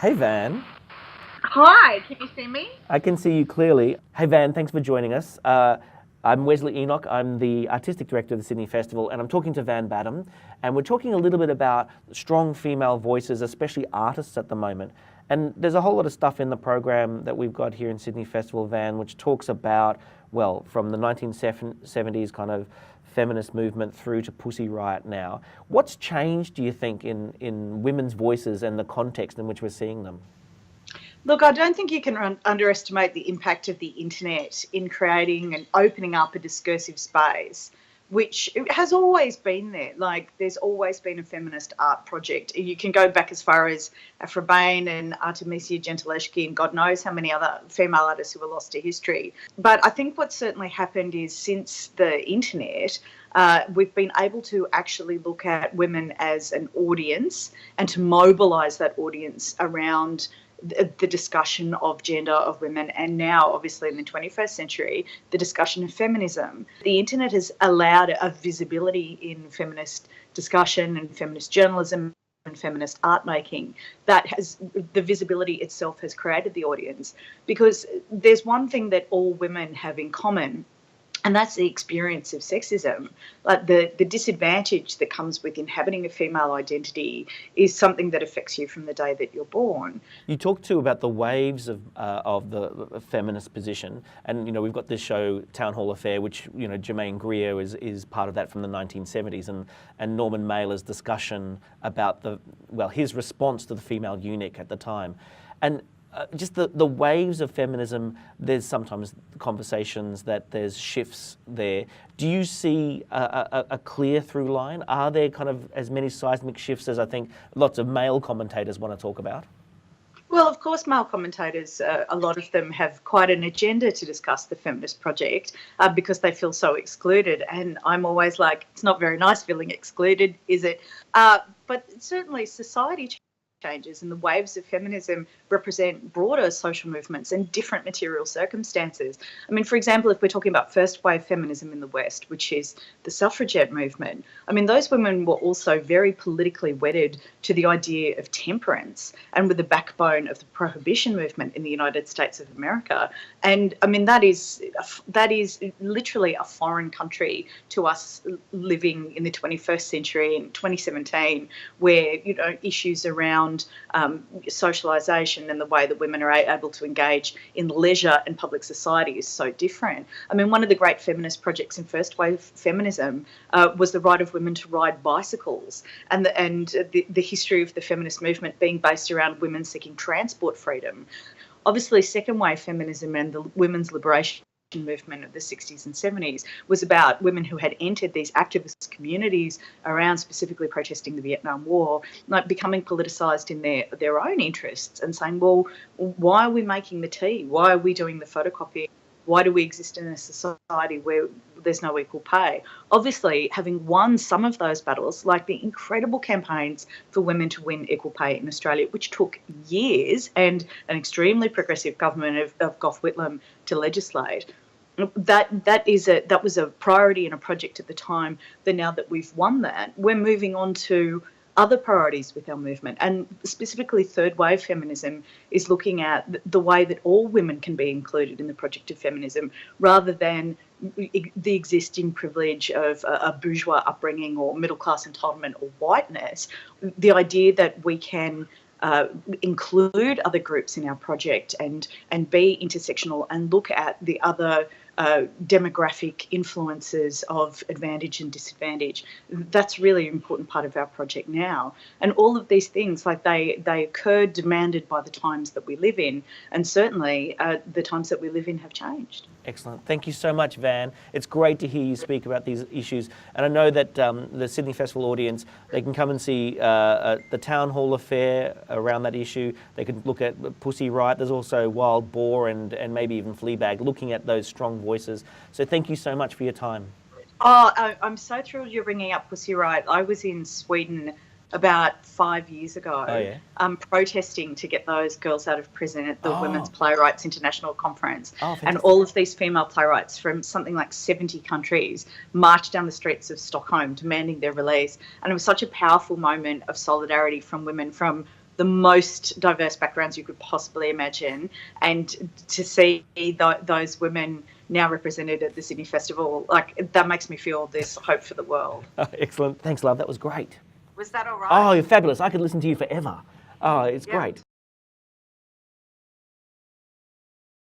Hey Van, Hi, can you see me? I can see you clearly. Hey Van, thanks for joining us. I'm Wesley Enoch, I'm the Artistic Director of the Sydney Festival, and I'm talking to Van Badham, and we're talking a little bit about strong female voices, especially artists at the moment. And there's a whole lot of stuff in the program that we've got here in Sydney Festival, Van, which talks about, well, from the 1970s kind of feminist movement through to Pussy Riot now. What's changed, do you think, in women's voices and the context in which we're seeing them? Look, I don't think you can underestimate the impact of the internet in creating and opening up a discursive space, which has always been there. Like, there's always been a feminist art project. You can go back as far as Aphra Bain and Artemisia Gentileschi and God knows how many other female artists who were lost to history. But I think what's certainly happened is since the internet, we've been able to actually look at women as an audience and to mobilise that audience around the discussion of gender, of women, and now, obviously, in the 21st century, the discussion of feminism. The internet has allowed a visibility in feminist discussion and feminist journalism and feminist art making that has, the visibility itself has created the audience, because there's one thing that all women have in common, and that's the experience of sexism. Like the disadvantage that comes with inhabiting a female identity is something that affects you from the day that you're born. You talked too about the waves of the feminist position, and we've got this show Town Hall Affair, which Germaine Greer is part of that from the 1970s, and Norman Mailer's discussion about his response to the female eunuch at the time, and just the waves of feminism. There's sometimes conversations that there's shifts there. Do you see a clear through line? Are there kind of as many seismic shifts as I think lots of male commentators want to talk about? Well, of course, male commentators, a lot of them have quite an agenda to discuss the Feminist Project because they feel so excluded. And I'm always like, it's not very nice feeling excluded, is it? But certainly society changes and the waves of feminism represent broader social movements and different material circumstances. I mean, for example, if we're talking about first wave feminism in the West, which is the suffragette movement, I mean, those women were also very politically wedded to the idea of temperance and with the backbone of the prohibition movement in the United States of America. And I mean, that is literally a foreign country to us living in the 21st century in 2017, where, issues around socialisation and the way that women are able to engage in leisure and public society is so different. I mean, one of the great feminist projects in first wave feminism was the right of women to ride bicycles, and the history of the feminist movement being based around women seeking transport freedom. Obviously, second wave feminism and the women's liberation movement of the 60s and 70s was about women who had entered these activist communities around specifically protesting the Vietnam War, like becoming politicised in their own interests and saying, well, why are we making the tea? Why are we doing the photocopying? Why do we exist in a society where there's no equal pay? Obviously, having won some of those battles, like the incredible campaigns for women to win equal pay in Australia, which took years and an extremely progressive government of Gough Whitlam to legislate, that was a priority and a project at the time. But now that we've won that, we're moving on to other priorities with our movement, and specifically third wave feminism is looking at the way that all women can be included in the project of feminism, rather than the existing privilege of a bourgeois upbringing or middle class entitlement or whiteness. The idea that we can include other groups in our project and be intersectional and look at the other demographic influences of advantage and disadvantage. That's really an important part of our project now. And all of these things, like they occur demanded by the times that we live in, and certainly the times that we live in have changed. Excellent. Thank you so much, Van. It's great to hear you speak about these issues. And I know that the Sydney Festival audience, they can come and see the Town Hall Affair around that issue. They can look at Pussy Riot. There's also Wild Boar and maybe even Fleabag, looking at those strong voices. So thank you so much for your time. Oh, I'm so thrilled you're bringing up Pussy Riot. I was in Sweden about 5 years ago, protesting to get those girls out of prison at the Women's Playwrights International Conference. And all of these female playwrights from something like 70 countries marched down the streets of Stockholm demanding their release. And it was such a powerful moment of solidarity from women from the most diverse backgrounds you could possibly imagine, and to see those women now represented at the Sydney Festival, like, that makes me feel there's hope for the world. Excellent. Thanks, love. That was great. Was that all right? Oh, you're fabulous. I could listen to you forever. Oh, it's great.